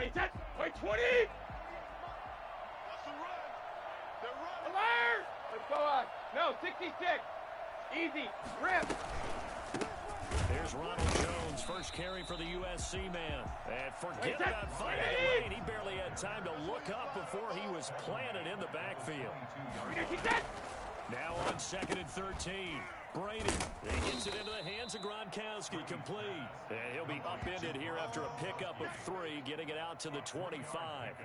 Wait, set. Wait, 20. That's the run. They're running. Alert. Let's go on. No, 66. Easy. Rip. There's Ronald Jones, first carry for the USC man. And forget about finding a lane. He barely had time to look up before he was planted in the backfield. Now on 2nd and 13. Brady, he gets it into the hands of Gronkowski, complete. And he'll be upended here after a pickup of 3, getting it out to the 25.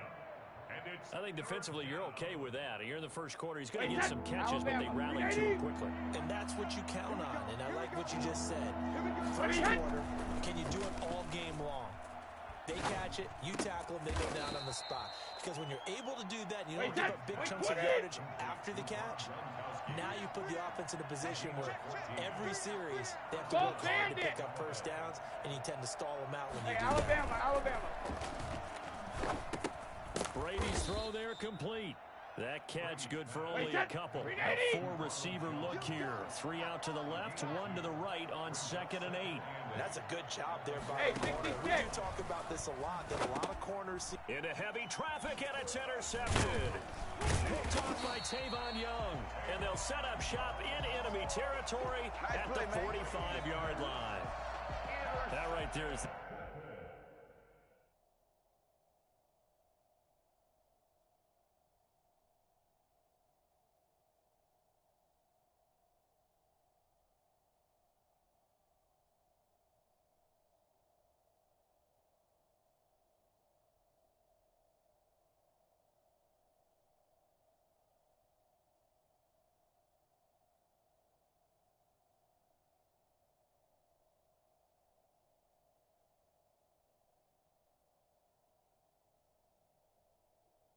I think defensively you're okay with that. You're in the first quarter. He's going to get some catches, but they rally too quickly. And that's what you count on, and I like what you just said. First quarter, can you do it all game long? They catch it, you tackle them, they go down on the spot. Because when you're able to do that, and you don't give up big chunks of yardage after the catch, now you put the offense in a position where every series they have to work hard to pick up first downs, and you tend to stall them out when you do that. Alabama. Brady's throw there complete. That catch good for only a couple. A 4-receiver look here. 3 out to the left, 1 to the right on 2nd and 8. That's a good job there by the corner. We do talk about this a lot, that a lot of corners... Into heavy traffic, and it's intercepted. Picked off by Tavon Young. And they'll set up shop in enemy territory at the 45-yard line. That right there is...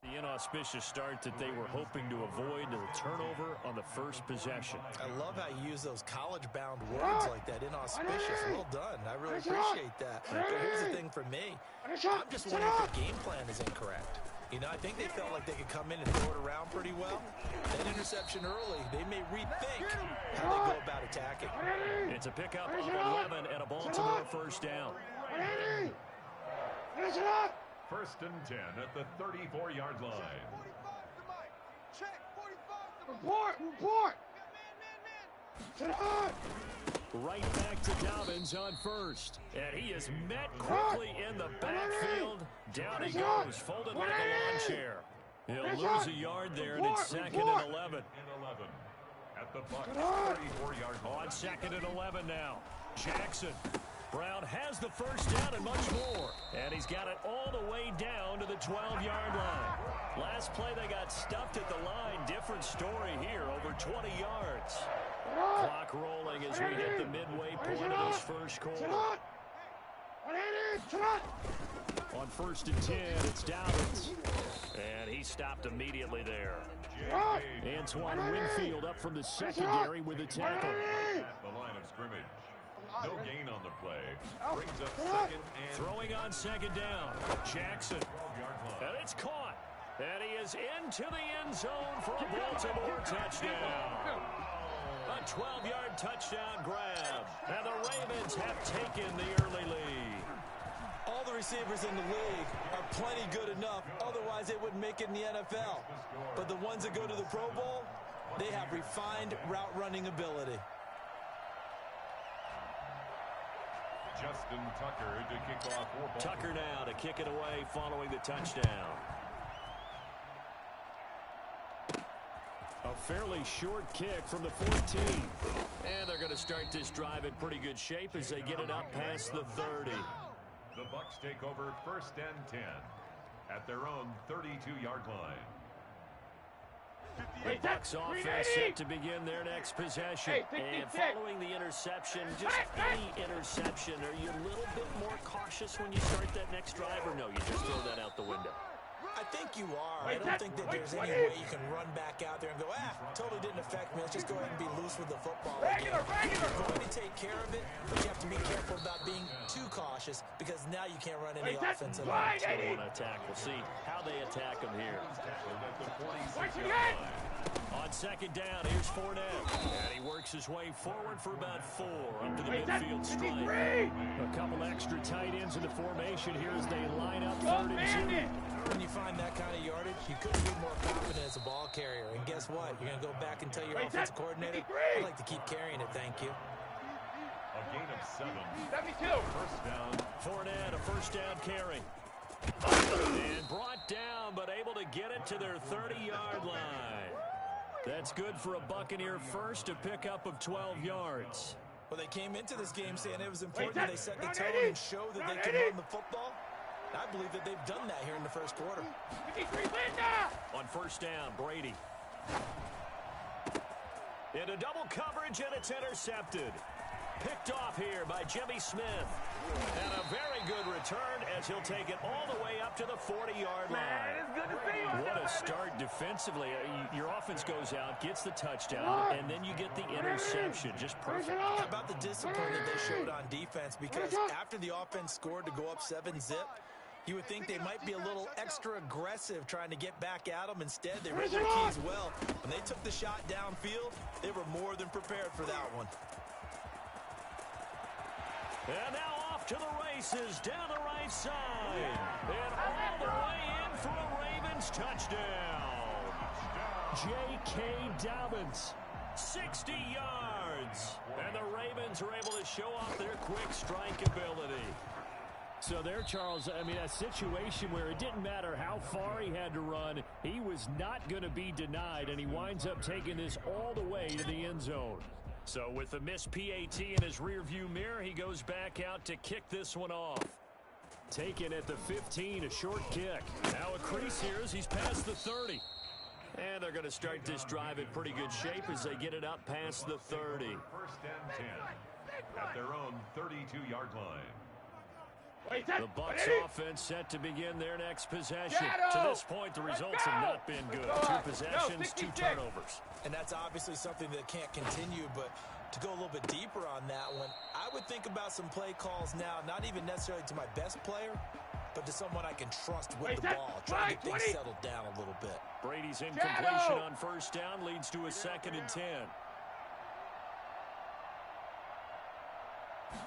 The inauspicious start that they were hoping to avoid, the turnover on the first possession. I love how you use those college-bound words like that, inauspicious. Well done. I really appreciate that. But here's the thing for me. I'm just wondering if the game plan is incorrect. You know, I think they felt like they could come in and throw it around pretty well. That interception early, they may rethink how they go about attacking. It's a pickup of 11 and a Baltimore first down. Finish it up. 1st and 10 at the 34-yard line. Check, 45. Report. Sit up. Right back to Dobbins on first. And he is met quickly in the backfield. Down he goes, folded like a lawn chair. He'll lose a yard there, and it's 2nd and 11. At the Bucs 34-yard line. On 2nd and 11 now. Jackson. Brown has the first down and much more. And he's got it all the way down to the 12-yard line. Last play, they got stuffed at the line. Different story here, over 20 yards. Clock rolling as we hit the midway point of this first quarter. On 1st and 10, it's Dobbins. And he stopped immediately there. Antoine Winfield up from the secondary with the tackle. At the line of scrimmage. No gain on the play. Brings up 2nd and... Throwing on 2nd down. Jackson. And it's caught. And he is into the end zone for a Baltimore touchdown. A 12-yard touchdown grab. And the Ravens have taken the early lead. All the receivers in the league are plenty good enough. Otherwise, they wouldn't make it in the NFL. But the ones that go to the Pro Bowl, they have refined route running ability. Justin Tucker to kick off for Baltimore. Tucker now to kick it away following the touchdown. A fairly short kick from the 14. And they're going to start this drive in pretty good shape as they get it up past the 30. The Bucs take over 1st and 10 at their own 32-yard line. The Bucs offense set to begin their next possession. And following the interception, just any interception, are you a little bit more cautious when you start that next drive, or no, you just throw that out the window? I think you are. I don't think that there's any way you can run back out there and go, totally didn't affect me. Let's just go ahead and be loose with the football again. You're going to take care of it, but you have to be careful about being too cautious because now you can't run any offense at all. They want to attack. We'll see how they attack them here. On second down, here's Fournette. And he works his way forward for about 4 up to the midfield stripe. A couple extra tight ends in the formation here as they line up 3rd and 2. When you find that kind of yardage, you couldn't be more confident as a ball carrier. And guess what? You're going to go back and tell your offensive coordinator, I'd like to keep carrying it, thank you. A gain of 7. 72. First down. Fournette, a first down carry. And brought down, but able to get it to their 30-yard line. That's good for a Buccaneer first, a pickup of 12 yards. Well, they came into this game saying it was important they set the tone and show that they can run the football. I believe that they've done that here in the first quarter. On first down, Brady. Into double coverage, and it's intercepted. Picked off here by Jimmy Smith. And a very good return as he'll take it all the way up to the 40-yard line. What a start defensively. Your offense goes out, gets the touchdown, and then you get the interception. Just perfect. How about the discipline that they showed on defense? Because after the offense scored to go up 7-zip, you would think they might be a little extra aggressive trying to get back at them. Instead, they read their keys well. When they took the shot downfield, they were more than prepared for that one. And now off to the races, down the right side. And all the way in for a Ravens touchdown. J.K. Dobbins, 60 yards. And the Ravens are able to show off their quick strike ability. So there, Charles, I mean, a situation where it didn't matter how far he had to run, he was not going to be denied, and he winds up taking this all the way to the end zone. So with the missed PAT in his rearview mirror, he goes back out to kick this one off. Taken at the 15, a short kick. Now a crease here as he's past the 30. And they're going to start this drive in pretty good shape as they get it up past the 30. First and 10 at their own 32-yard line. The Bucs offense set to begin their next possession. To this point, the results have not been good. 2 possessions, 2 turnovers. And that's obviously something that can't continue, but to go a little bit deeper on that one, I would think about some play calls now, not even necessarily to my best player, but to someone I can trust with the ball, trying to get things settled down a little bit. Brady's incompletion on first down leads to a 2nd and 10.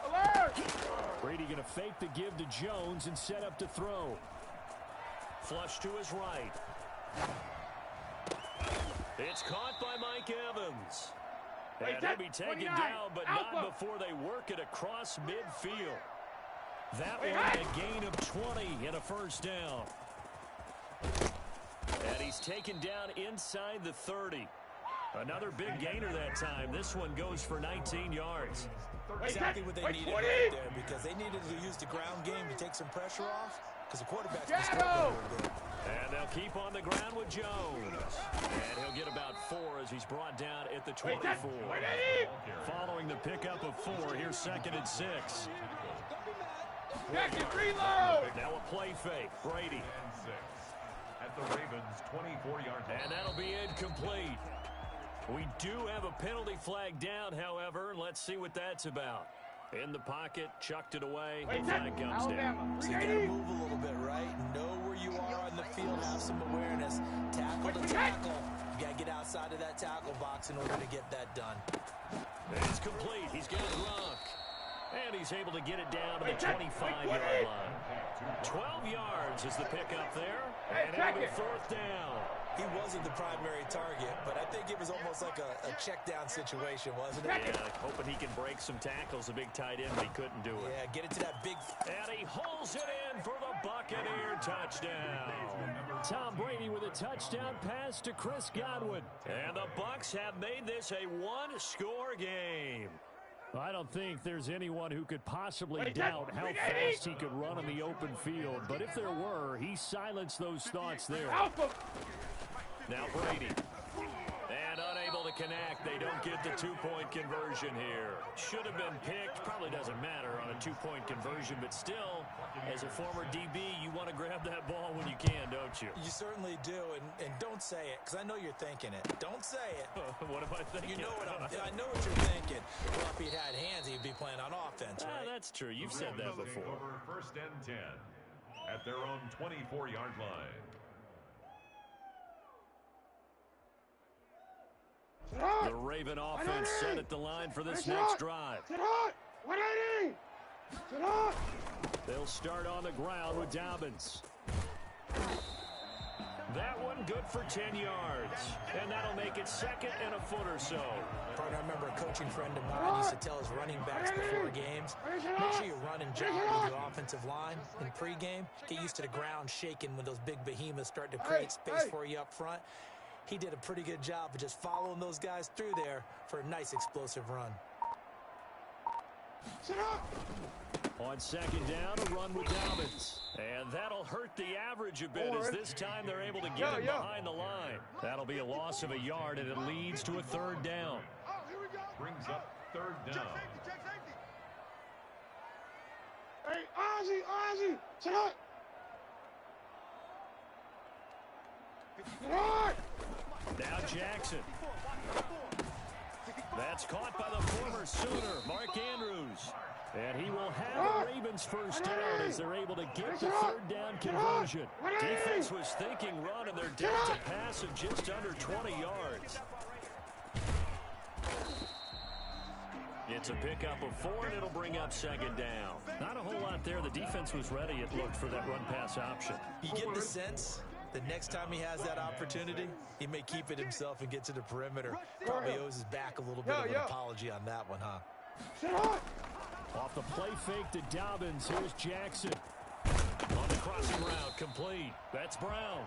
Alert! Brady going to fake the give to Jones and set up to throw. Flush to his right. It's caught by Mike Evans. And he'll be taken down, but not before they work it across midfield. That one a gain of 20 and a first down. And he's taken down inside the 30. Another big gainer that time. This one goes for 19 yards. Exactly what they needed right there, because they needed to use the ground game to take some pressure off, because the quarterback's been struggling a little bit. And they'll keep on the ground with Jones. And he'll get about 4 as he's brought down at the 24. Following the pickup of 4, here's 2nd and 6. Reload! Now a play fake. Brady. And 6 at the Ravens' 24-yard line. And that'll be incomplete. We do have a penalty flag down, however. Let's see what that's about. In the pocket, chucked it away. Flag comes down. So you got to move a little bit, right? Know where you are on the field, have some awareness. Tackle to tackle. You got to get outside of that tackle box in order to get that done. It's complete. He's got Gronk. And he's able to get it down to the 25-yard line. 12 yards is the pickup there. And it'll be 4th down. He wasn't the primary target, but I think it was almost like a check-down situation, wasn't it? Yeah, hoping he can break some tackles, a big tight end, but he couldn't do it. Yeah, get it to that big... And he holds it in for the Buccaneer touchdown. Tom Brady with a touchdown pass to Chris Godwin. And the Bucs have made this a 1-score game. I don't think there's anyone who could possibly doubt how fast he could run in the open field. But if there were, he silenced those thoughts there. Now Brady. And unable to to connect. They don't get the two-point conversion here. Should have been picked. Probably doesn't matter on a two-point conversion, but still, as a former DB, you want to grab that ball when you can, don't you? You certainly do, and don't say it, because I know you're thinking it. Don't say it. What am I thinking? You know what I know what you're thinking. Well, if he'd had hands, he'd be playing on offense, right? That's true. You've said that before. Over 1st and 10 at their own 24-yard line. The Raven offense set at the line for this next drive. They'll start on the ground with Dobbins. That one good for 10 yards. And that'll make it 2nd and a foot or so. Partner, I remember a coaching friend of mine used to tell his running backs before games, make sure you run and jog with your offensive line in pregame. Get used to the ground shaking when those big behemoths start to create space for you up front. He did a pretty good job of just following those guys through there for a nice explosive run. On 2nd down, a run with Dobbins. And that'll hurt the average a bit as this time they're able to get him behind the line. That'll be a loss of a yard, and it leads to a 3rd down. Brings up 3rd down. Hey, Ozzie, shut up. Now Jackson. That's caught by the former Sooner, Mark Andrews. And he will have the Ravens first down as they're able to get the 3rd down conversion. Defense was thinking run, and they're down to pass of just under 20 yards. It's a pickup of 4, and it'll bring up 2nd down. Not a whole lot there. The defense was ready, it looked, for that run-pass option. You get the sense the next time he has that opportunity, he may keep it himself and get to the perimeter. Probably owes his back a little bit of an apology on that one, huh? Off the play fake to Dobbins, here's Jackson. On the crossing route, complete. That's Brown.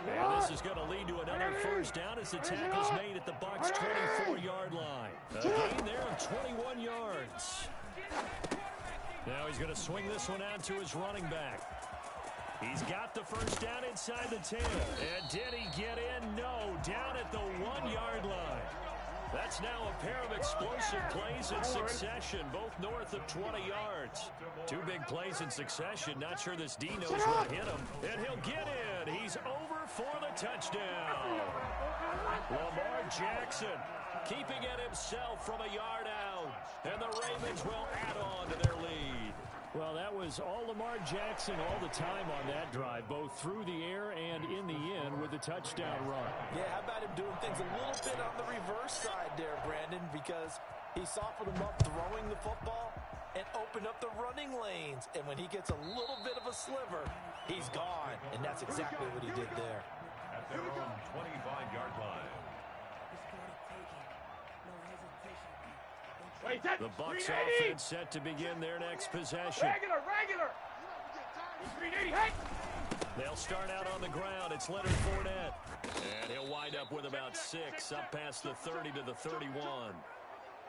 And this is going to lead to another first down as the tackle's made at the Bucs' 24-yard line. A gain there of 21 yards. Now he's going to swing this one out to his running back. He's got the first down inside the 10. And did he get in? No, down at the 1-yard line. That's now a pair of explosive plays in succession, both north of 20 yards. 2 big plays in succession. Not sure this D knows where to hit him. And he'll get in. He's over for the touchdown. Lamar Jackson keeping it himself from a yard out. And the Ravens will add on to their lead. Well, that was all Lamar Jackson all the time on that drive, both through the air and in the end with the touchdown run. Yeah, how about him doing things a little bit on the reverse side there, Brandon, because he softened him up throwing the football and opened up the running lanes. And when he gets a little bit of a sliver, he's gone. And that's exactly what he did there. At their own 25-yard line. The Bucs offense set to begin their next possession. Regular. 380. They'll start out on the ground. It's Leonard Fournette. And he'll wind up with about 6 up past the 30 to the 31.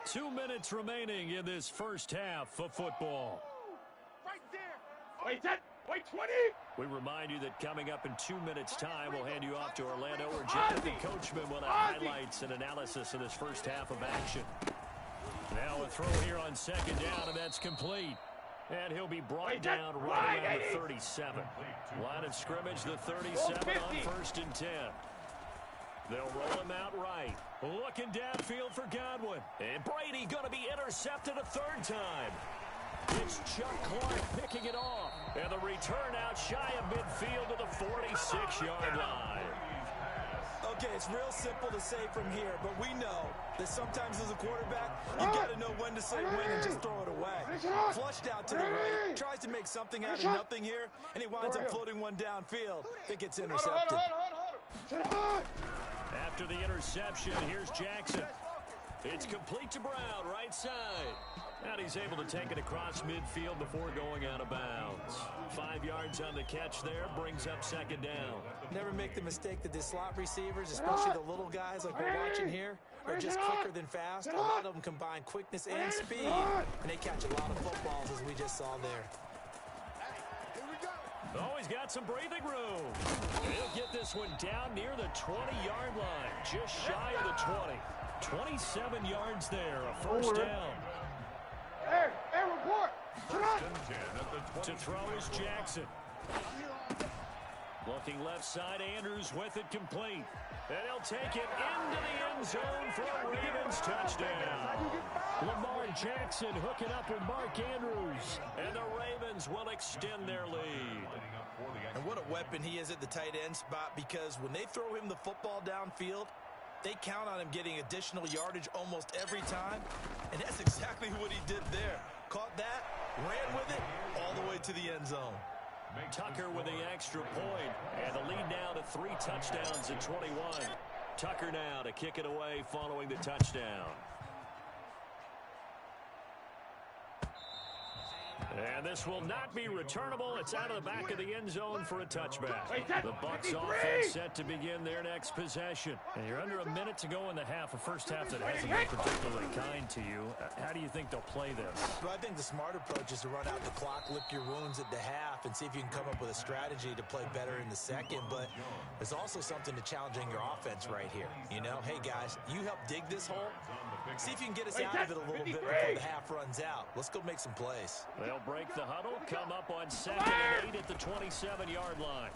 2 minutes remaining in this first half of football. Right there. Wait, 20. We remind you that coming up in 2 minutes' time, we'll hand you off to Orlando, where Jonathan Coachman will have highlights and analysis of this first half of action. Now a throw here on 2nd down, and that's complete. And he'll be brought down right around the 37. Line of scrimmage, the 37 on 1st and 10. They'll roll him out right. Looking downfield for Godwin. And Brady going to be intercepted a 3rd time. It's Chuck Clark picking it off. And the return out shy of midfield to the 46-yard line. Okay, it's real simple to say from here, but we know that sometimes as a quarterback, you got to know when to say when and just throw it away. Flushed out to the right, tries to make something out of nothing here, and he winds up floating one downfield that gets intercepted. After the interception, here's Jackson. It's complete to Brown, right side. And he's able to take it across midfield before going out of bounds. 5 yards on the catch there, brings up 2nd down. Never make the mistake that the slot receivers, especially the little guys like we're watching here, are just quicker than fast. A lot of them combine quickness and speed, and they catch a lot of footballs, as we just saw there. Oh, he's got some breathing room. He'll get this one down near the 20-yard line, just shy of the 20. 27 yards there, a first down. Hey, report. First and 10 at the 20. To throw is Jackson. Looking left side, Andrews with it complete. And he'll take it into the end zone for a Ravens touchdown. Lamar Jackson hooking up with Mark Andrews. And the Ravens will extend their lead. And what a weapon he is at the tight end spot, because when they throw him the football downfield, they count on him getting additional yardage almost every time. And that's exactly what he did there. Caught that, ran with it, all the way to the end zone. Tucker with the extra point, and the lead now to 3 touchdowns at 21. Tucker now to kick it away following the touchdown. And this will not be returnable. It's out of the back of the end zone for a touchback. The Bucs offense set to begin their next possession. And you're under a minute to go in the half, a first half that hasn't been particularly kind to you. How do you think they'll play this? Well, I think the smart approach is to run out the clock, lick your wounds at the half, and see if you can come up with a strategy to play better in the second. But there's also something to challenging your offense right here. You know, hey, guys, you help dig this hole. See if you can get us out of it a little bit before the half runs out. Let's go make some plays. They'll break the huddle, come up on 2nd and 8 at the 27-yard line.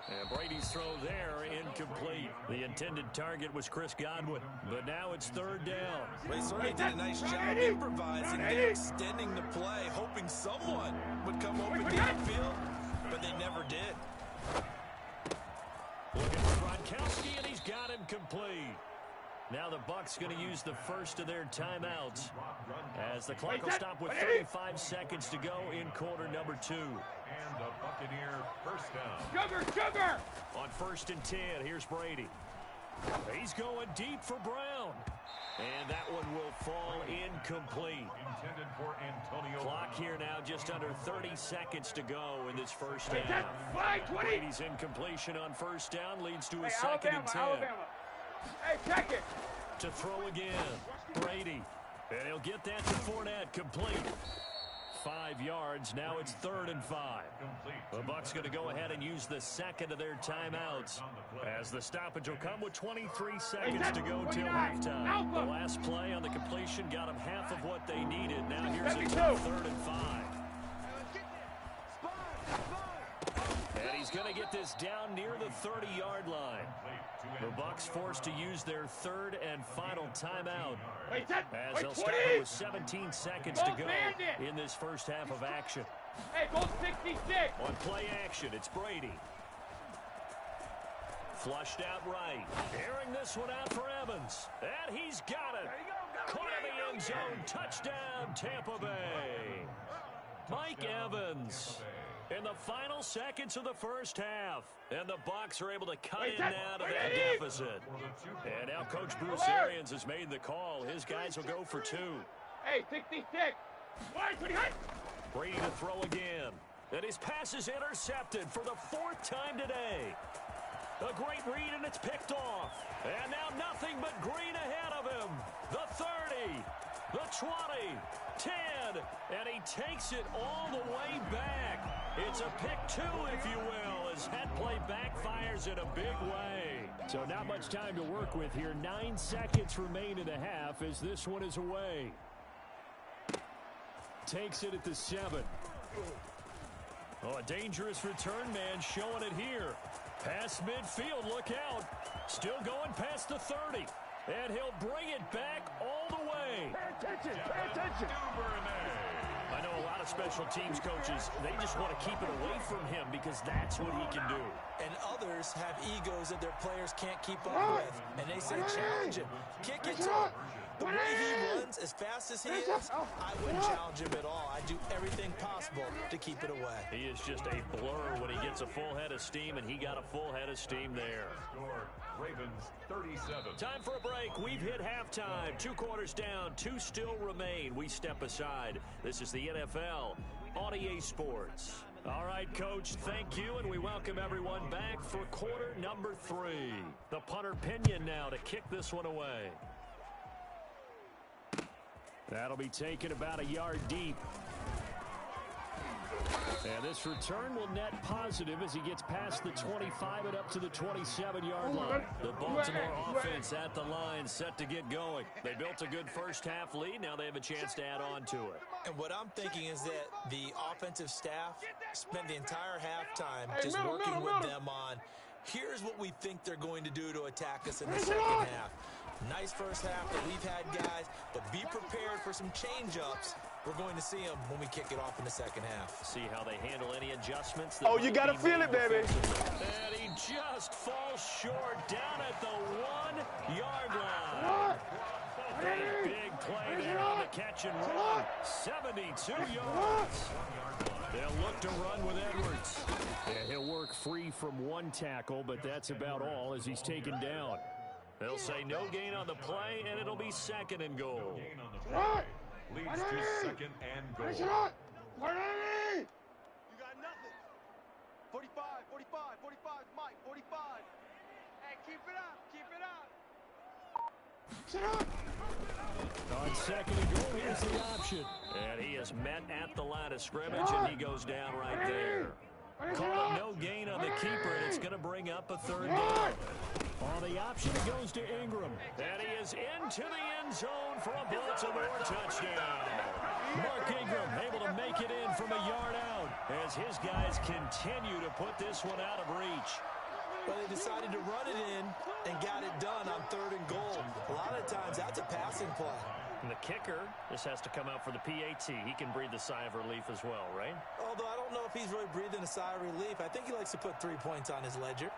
And Brady's throw there, incomplete. The intended target was Chris Godwin, but now it's 3rd down. Ray Sermon did a nice job improvising there, extending the play, hoping someone would come open downfield, but they never did. Looking for Gronkowski, and he's got him complete. Now the Bucs going to use the first of their timeouts as the clock will stop with 35 seconds to go in quarter number 2. And the Buccaneer first down. Sugar! On 1st and 10, here's Brady. He's going deep for Brown. And that one will fall incomplete. Intended for Antonio. Clock here now just under 30 seconds to go in this first half. Brady's incompletion on 1st down leads to a 2nd and 10. Hey, check it. To throw again, Brady. And he'll get that to Fournette, complete. 5 yards, now it's 3rd and 5. The Bucs going to go ahead and use the second of their timeouts as the stoppage will come with 23 seconds to go till halftime. The last play on the completion got them half of what they needed. Now here's a tough 3rd and 5. And he's going to get this down near the 30-yard line. The Bucs forced to use their 3rd and final timeout as they'll stop it with 17 seconds to go in this first half of action. Hey, go 66. On play action, it's Brady. Flushed out right. Airing this one out for Evans. And he's got it. Caught in the end zone. Touchdown, Tampa Bay. Mike Evans in the final seconds of the first half. And the Bucs are able to cut in now to that deficit. And now Coach Bruce Arians has made the call. His guys will go for 2. Hey, 66. Brady to throw again. And his pass is intercepted for the 4th time today. A great read, and it's picked off. And now nothing but green ahead of him. The 30, the 20, 10, and he takes it all the way back. It's a pick 2, if you will, as that play backfires in a big way. So not much time to work with here. 9 seconds remain in the half as this one is away. Takes it at the 7. Oh, a dangerous return man showing it here. Past midfield, look out. Still going past the 30. And he'll bring it back all the way. Pay attention. I know a lot of special teams coaches, they just want to keep it away from him because that's what he can do. And others have egos that their players can't keep up with. And they say, challenge him. Kick it to him. The way he runs as fast as he is, I wouldn't challenge him at all. I do everything possible to keep it away. He is just a blur when he gets a full head of steam, and he got a full head of steam there. Score, Ravens 37. Time for a break. We've hit halftime. 2 quarters down. 2 still remain. We step aside. This is the NFL on EA Sports. All right, Coach, thank you, and we welcome everyone back for quarter number 3. The punter Pinion now to kick this one away. That'll be taken about a yard deep. And this return will net positive as he gets past the 25 and up to the 27-yard line. The Baltimore offense at the line, set to get going. They built a good first-half lead. Now they have a chance to add on to it. And what I'm thinking is that the offensive staff spent the entire halftime just working with them on, here's what we think they're going to do to attack us in the second half. Nice first half that we've had, guys, but be prepared for some change-ups. We're going to see them when we kick it off in the second half. See how they handle any adjustments. Oh, you got to feel it, baby. And he just falls short down at the 1-yard line. A big play there on the catch and run. 72 yards. They'll look to run with Edwards. Yeah, he'll work free from one tackle, but that's about all as he's taken down. They'll say no gain on the play, and it'll be second and goal. Leads to second and goal. You got nothing. 45, 45, 45, Mike, 45. Hey, keep it up, keep it up. On second and goal, here's the option. And he is met at the line of scrimmage, and he goes down right there. Call it no gain on the keeper, and it's going to bring up a third down. On the option, it goes to Ingram. And he is into the end zone for a Baltimore touchdown. Mark Ingram able to make it in from a yard out as his guys continue to put this one out of reach. Well, they decided to run it in and got it done on third and goal. A lot of times, that's a passing play. And the kicker, this has to come out for the PAT. He can breathe the sigh of relief as well, right? Although I don't know if he's really breathing a sigh of relief. I think he likes to put 3 points on his ledger.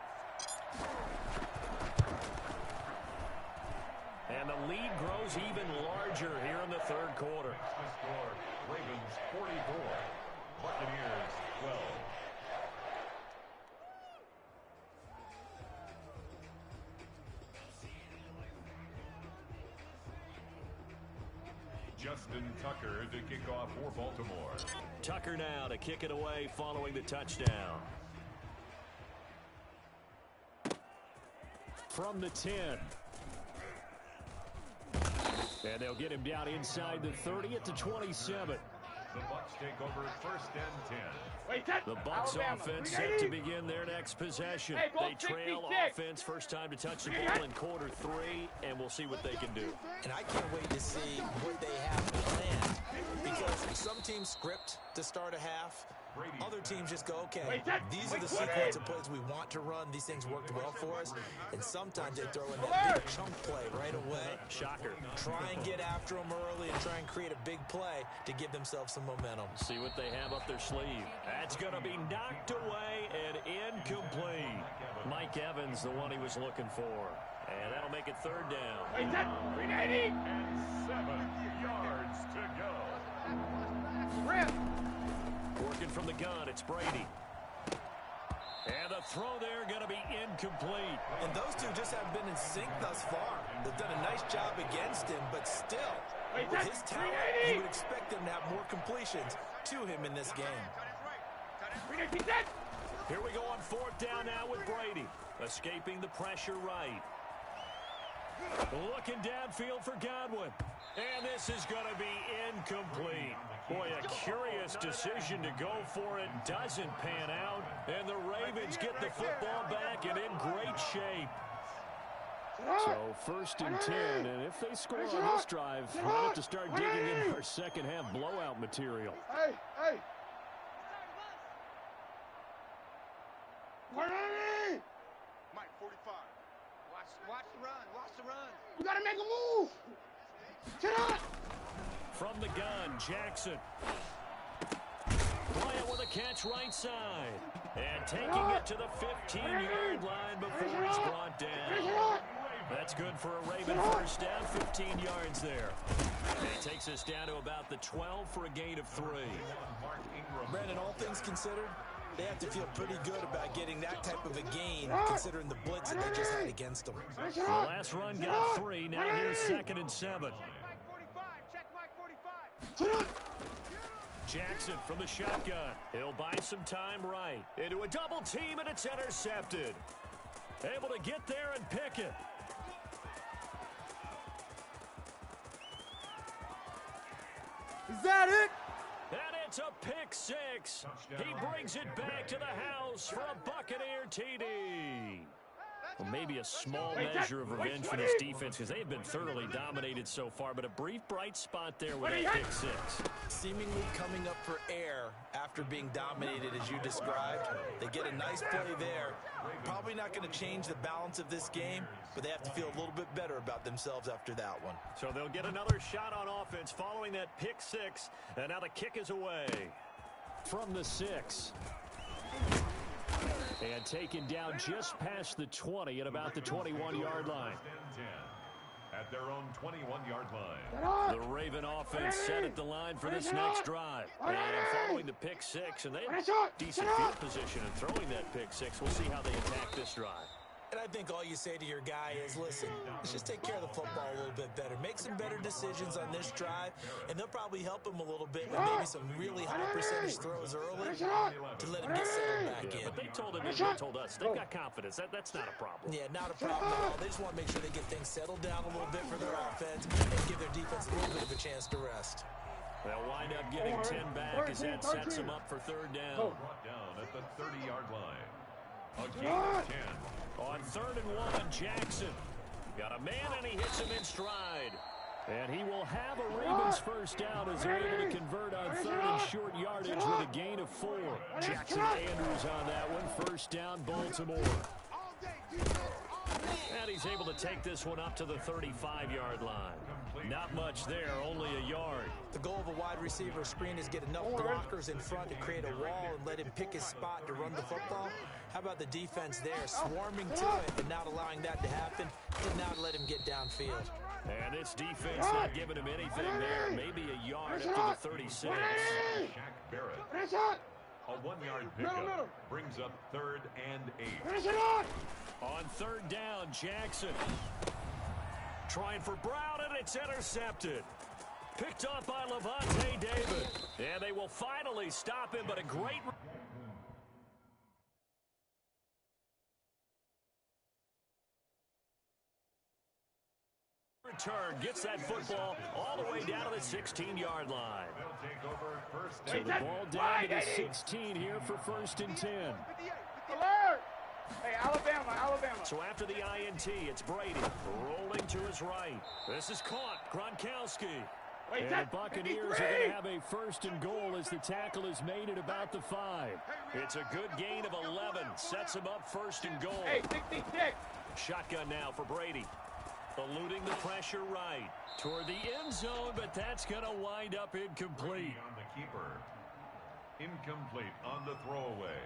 And the lead grows even larger here in the third quarter. The score, Ravens 44, Buccaneers 12. Justin Tucker to kick off for Baltimore. Tucker now to kick it away following the touchdown. From the 10. And they'll get him down inside the 30 at the 27. The Bucs take over first and 10. The Bucs offense set to begin their next possession. They trail offense first time to touch the ball in quarter 3, and we'll see what they can do. And I can't wait to see what they have planned, because some teams script to start a half. Other teams just go, okay, these are the sequence of plays we want to run. These things worked well for us. And sometimes they throw in that big chunk play right away. Shocker. Try and get after them early and try and create a big play to give themselves some momentum. See what they have up their sleeve. That's going to be knocked away and incomplete. Mike Evans, the one he was looking for. And that'll make it third down. And 7 yards to go. Working from the gun, it's Brady. And the throw there going to be incomplete. And those two just haven't been in sync thus far. They've done a nice job against him, but still, with his talent, you would expect them to have more completions to him in this game. Here we go on fourth down now with Brady. Escaping the pressure right. Looking downfield for Godwin. And this is going to be incomplete. Boy, a curious decision to go for it. Doesn't pan out. And the Ravens get the football back and in great shape. So first and 10, and if they score on this drive, we'll have to start digging into our second half blowout material. Hey, hey. Mike, 45. Watch the run. Watch the run. We gotta make a move. Get up. From the gun, Jackson. Bryant with a catch right side. And taking it to the 15-yard line before he's brought down. That's good for a Raven first down, 15 yards there. And he takes us down to about the 12 for a gain of 3. Brandon, all things considered, they have to feel pretty good about getting that type of a gain, considering the blitz that they just had against them. The last run got 3. Now here's second and 7. Mike 45. Check Mike 45. Jackson from the shotgun. He'll buy some time right. Into a double team, and it's intercepted. Able to get there and pick it. Is that it? And It's a pick six. He brings it back to the house for a Buccaneer TD. Well, maybe a small measure of revenge for this defense because they've been thoroughly dominated so far, but a brief bright spot there with that pick six. Seemingly coming up for air after being dominated as you described. They get a nice play there. Probably not going to change the balance of this game, but they have to feel a little bit better about themselves after that one. So they'll get another shot on offense following that pick six, and now the kick is away from the 6. And taken down just past the 20 at about the 21-yard line. At their own 21-yard line. The Raven offense set at the line for this next drive. And following the pick six, and they have decent field position in throwing that pick six. We'll see how they attack this drive. And I think all you say to your guy is, listen, let's just take care of the football a little bit better. Make some better decisions on this drive, and they'll probably help him a little bit with maybe some really high percentage throws early to let him get settled back in. But they told him, and they told us, they've got confidence. That's not a problem. Yeah, not a problem at all. They just want to make sure they get things settled down a little bit for their offense and give their defense a little bit of a chance to rest. They'll wind up getting 10 back as that sets them up for third down. Brought down at the 30-yard line. A gain of 10. On 3rd and 1, Jackson got a man, and he hits him in stride. And he will have a Ravens first down as they're able to convert on 3rd and short yardage with a gain of 4. Jackson Andrews on that one. First down, Baltimore. And he's able to take this one up to the 35-yard line. Not much there, only a yard. The goal of a wide receiver screen is get enough blockers in front to create a wall and let him pick his spot to run the football. How about the defense there, swarming to it, but not allowing that to happen, did not let him get downfield. And this defense not giving him anything there. Maybe a yard up to the 36. Shaq Barrett. A 1-yard pickup brings up 3rd and 8. On 3rd down, Jackson trying for Brown, and it's intercepted. Picked off by Levante David. And they will finally stop him, but a great return. Gets that football all the way down to the 16-yard line. They'll take over first So and the ball down to the 16 here for 1st and 10. Alert! Hey, Alabama. So after the INT, it's Brady rolling to his right. This is caught. Gronkowski. And the Buccaneers are going to have a 1st and goal as the tackle is made at about the 5. It's a good gain of 11. Sets him up 1st and goal. Hey, 66. Shotgun now for Brady. Eluding the pressure right toward the end zone, but that's going to wind up incomplete. on the keeper. Incomplete on the throwaway.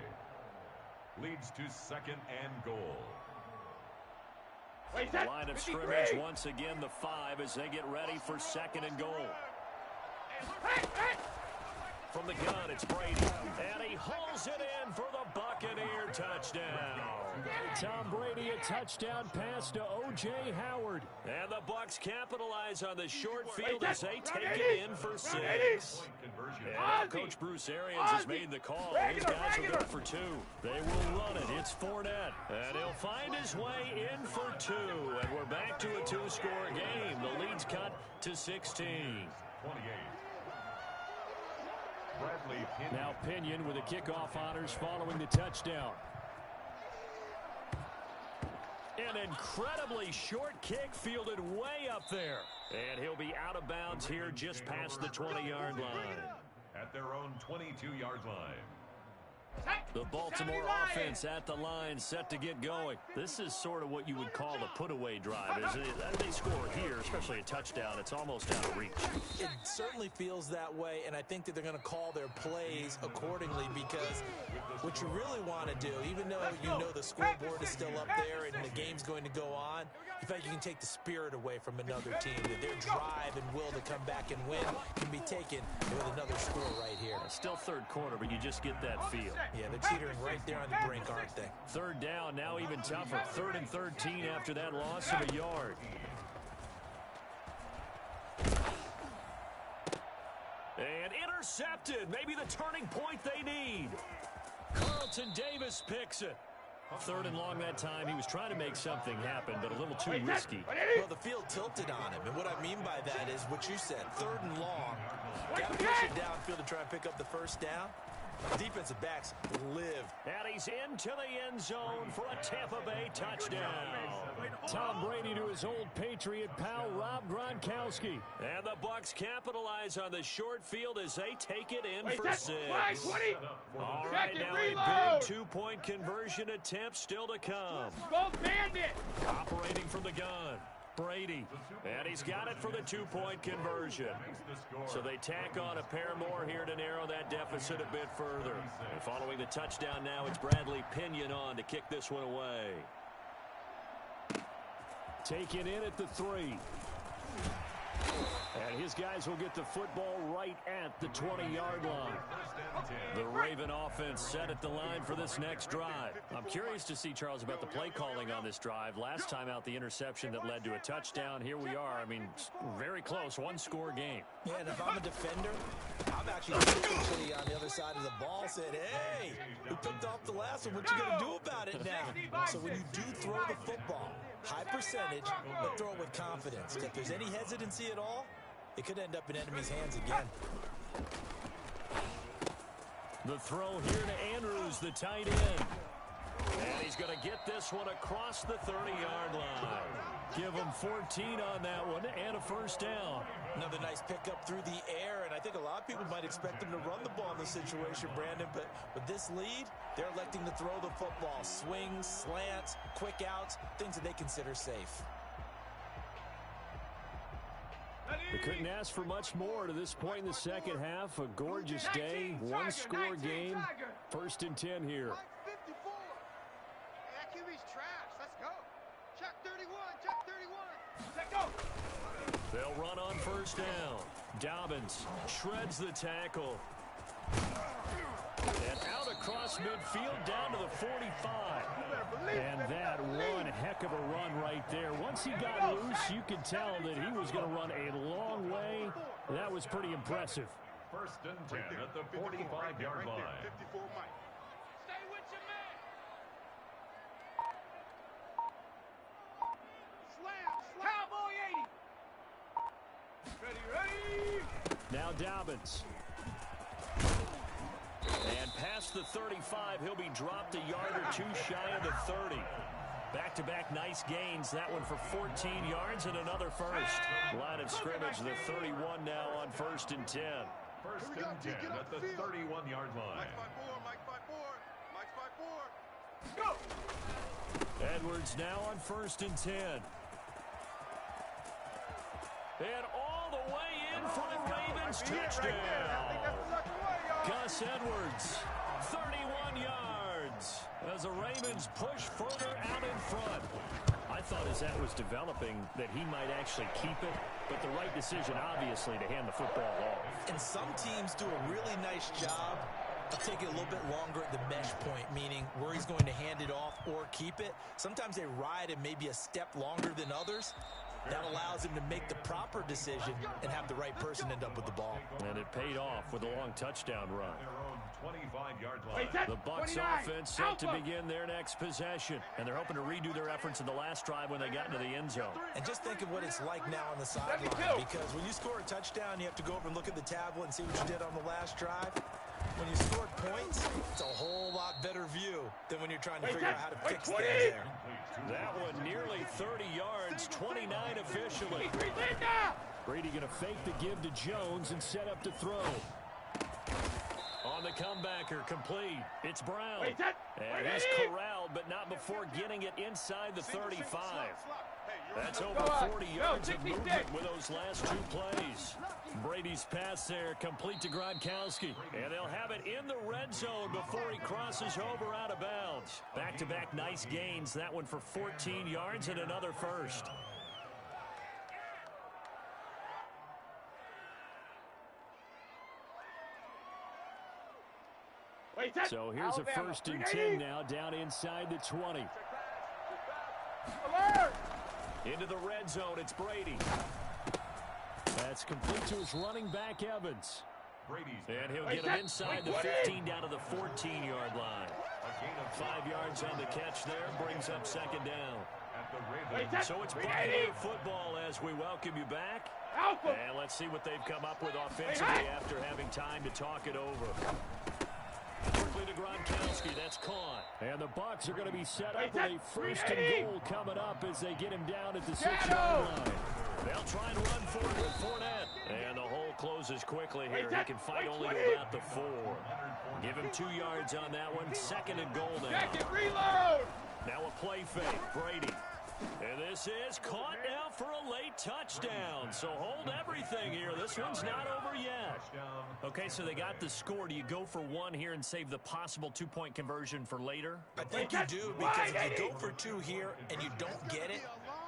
Leads to 2nd and goal. The line of scrimmage once again the 5 as they get ready for 2nd and goal. From the gun, it's Brady. And he hauls it in for the Buccaneer touchdown. Tom Brady, a touchdown pass to O.J. Howard. And the Bucs capitalize on the short field as they take it in for 6. And Coach Bruce Arians has made the call. His guys will go for 2. They will run it. It's Fournette. And he'll find his way in for 2. And we're back to a 2-score game. The lead's cut to 16. 28. Bradley Pinion. Now Pinion with the kickoff honors following the touchdown. An incredibly short kick fielded way up there. And he'll be out of bounds here just past the 20-yard line. At their own 22-yard line. The Baltimore offense at the line set to get going. This is sort of what you would call a put-away drive. They score here, especially a touchdown. It's almost out of reach. It certainly feels that way, and I think that they're going to call their plays accordingly because what you really want to do, even though you know the scoreboard is still up there and the game's going to go on, in fact, you can take the spirit away from another team. That their drive and will to come back and win can be taken with another score right here. Still 3rd quarter, but you just get that feel. Yeah, they're teetering right there on the brink, aren't they? 3rd down, now even tougher. 3rd and 13 after that loss of a yard. And intercepted. Maybe the turning point they need. Carlton Davis picks it. 3rd and long that time. He was trying to make something happen, but a little too risky. Well, the field tilted on him, and what I mean by that is what you said, 3rd and long. Got to push it downfield to try and pick up the first down. Defensive backs live. And he's into the end zone for a Tampa Bay touchdown. Tom Brady to his old Patriot pal, Rob Gronkowski. And the Bucs capitalize on the short field as they take it in for 6. All right, now a big 2-point conversion attempt still to come. Go Bandit! Operating from the gun. Brady, and he's got it for the 2-point conversion. So they tack on a pair more here to narrow that deficit a bit further. And following the touchdown now, it's Bradley Pinion on to kick this one away. Taken in at the 3. And his guys will get the football right at the 20-yard line. The Raven offense set at the line for this next drive. I'm curious to see, Charles, about the play calling on this drive. Last time out, the interception that led to a touchdown. Here we are. I mean, very close, 1-score game. Yeah, and if I'm a defender, I'm actually potentially on the other side of the ball said, hey, we picked off the last one. What you going to do about it now? So when you do throw the football, high percentage, but throw it with confidence. If there's any hesitancy at all, it could end up in enemy's hands again. The throw here to Andrews, the tight end. And he's going to get this one across the 30-yard line. Give him 14 on that one and a first down. Another nice pickup through the air, and I think a lot of people might expect him to run the ball in this situation, Brandon, but with this lead, they're electing to throw the football. Swings, slants, quick outs, things that they consider safe. They couldn't ask for much more to this point in the second half. A gorgeous day, 1-score game. 1st and 10 here. Mike 54. Hey, that QB's trash. Let's go. Check 31. Check 31. Let's go. They'll run on first down. Dobbins shreds the tackle. And out across midfield down to the 45. And that one heck of a run right there. Once he got loose, you could tell that he was going to run a long way. That was pretty impressive. 1st and 10 at the 45-yard line. 54 Mike. Stay with your man! Slam. Cowboy 80! Ready! Now Dobbins. And past the 35, he'll be dropped a yard or two shy of the 30. Back-to-back nice gains. That one for 14 yards and another first. Line of scrimmage, the 31 now on 1st and 10. 1st and 10 at the 31-yard line. Mike 54. Mike 54. Go! Edwards now on 1st and 10. And all the way in for the Ravens touchdown. Gus Edwards, 31 yards, as the Ravens push further out in front. I thought as that was developing that he might actually keep it, but the right decision, obviously, to hand the football off. And some teams do a really nice job of taking a little bit longer at the mesh point, meaning where he's going to hand it off or keep it. Sometimes they ride it maybe a step longer than others. That allows him to make the proper decision and have the right person end up with the ball. And it paid off with a long touchdown run. Their own 25-yard line. The Bucs offense set to begin their next possession. And they're hoping to redo their efforts in the last drive when they got into the end zone. And just think of what it's like now on the sideline. Because when you score a touchdown, you have to go over and look at the tablet and see what you did on the last drive. When you score points, it's a whole lot better view than when you're trying to figure out how to fix things there. That one nearly 30 yards, 29 officially. Brady going to fake the give to Jones and set up to throw. On the comebacker, complete. It's Brown. And he's corralled, but not before getting it inside the 35. That's over 40 yards of movement with those last two plays. Brady's pass there, complete to Gronkowski. And they'll have it in the red zone before he crosses over out of bounds. Back-to-back nice gains. That one for 14 yards and another first. So here's a 1st and 10 now down inside the 20. Alert! Into the red zone, it's Brady. That's complete to his running back, Evans. Brady's And he'll get him inside the 15 down to the 14-yard line. a gain of 5 yards on the catch there, brings up second down. at the Ravens. So it's Buccaneer football as we welcome you back. And let's see what they've come up with offensively after having time to talk it over. Quickly to Gronkowski, that's caught. And the Bucs are going to be set up with a first and goal coming up as they get him down at the 6-yard line. They'll try and run for it with Fournette. And the hole closes quickly here. He can fight only to about the 4. Give him 2 yards on that one. Second and goal now. Reload! Now a play fake, Brady. And this is caught now for a late touchdown. So hold everything here. This one's not over yet. Okay, so they got the score. Do you go for 1 here and save the possible 2-point conversion for later? I think you do, because if you go for 2 here and you don't get it,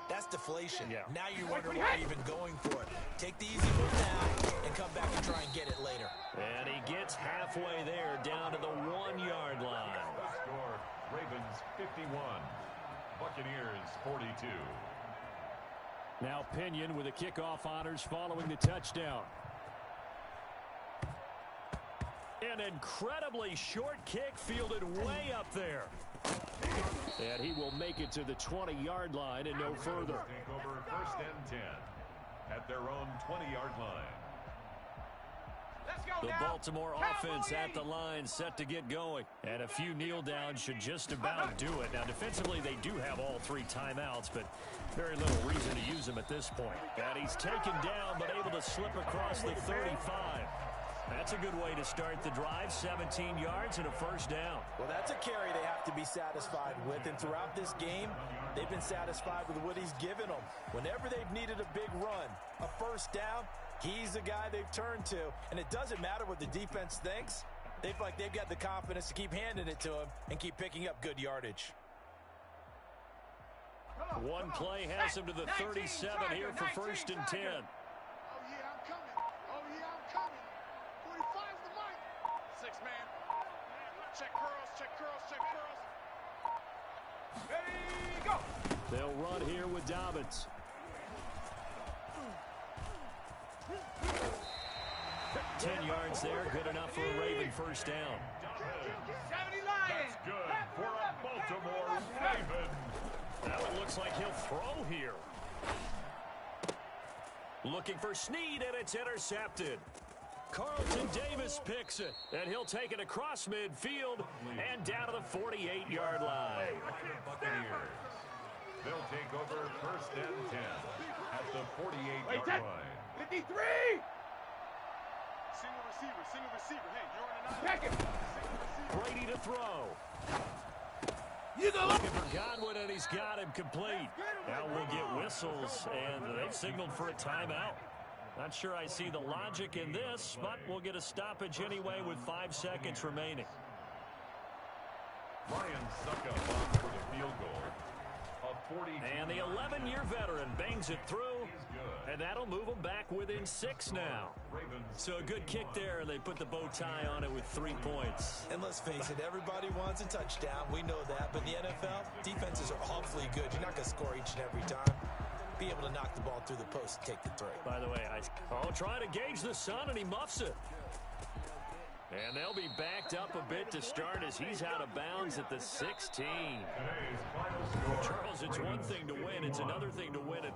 that's deflation. Yeah. Now you wonder why you're even going for it. Take the easy one now and come back and try and get it later. And he gets halfway there, down to the 1-yard line. Score, Ravens 51, Buccaneers 42. Now Pinion with the kickoff honors following the touchdown. An incredibly short kick fielded way up there. And he will make it to the 20-yard line and no further. Take over first and 10 at their own 20-yard line. Let's go The now. Baltimore offense at the line, set to get going. And a few kneel downs should just about do it. Now, defensively, they do have all 3 timeouts, but very little reason to use them at this point. And he's taken down, but able to slip across the 35. That's a good way to start the drive. 17 yards and a first down. Well, that's a carry they have to be satisfied with, and throughout this game, they've been satisfied with what he's given them. Whenever they've needed a big run, a first down, he's the guy they've turned to, and it doesn't matter what the defense thinks. They feel like they've got the confidence to keep handing it to him and keep picking up good yardage. One play has him to the 37 here for first and 10. Oh, yeah, I'm coming. Oh, yeah, I'm coming. 45's the mic. 6-man. Check curls, check curls, check curls. Ready, go! They'll run here with Dobbins. 10 yards there, good enough for a Raven first down. 70 Lions! That's good for a Baltimore Raven. Now it looks like he'll throw here. Looking for Snead, and it's intercepted. Carlton Davis picks it, and he'll take it across midfield and down to the 48-yard line. Buccaneers. They'll take over first and 10 at the 48-yard line. 53! Single receiver. Hey, you're on an Check it! Brady to throw. Looking for Godwin, and he's got him complete. Now we'll get whistles, and they've signaled for a timeout. Not sure I see the logic in this, but we'll get a stoppage anyway with 5 seconds remaining. Ryan Suckup on for the field goal. A 42. And the 11-year veteran bangs it through, and that'll move them back within 6 now. So a good kick there, and they put the bow tie on it with 3 points. And let's face it, everybody wants a touchdown. We know that. But in the NFL, defenses are awfully good. You're not going to score each and every time. Be able to knock the ball through the post and take the 3. By the way, trying to gauge the sun, and he muffs it. And they'll be backed up a bit to start as he's out of bounds at the 16. Today's final score. Charles, it's one thing to win. It's another thing to win it.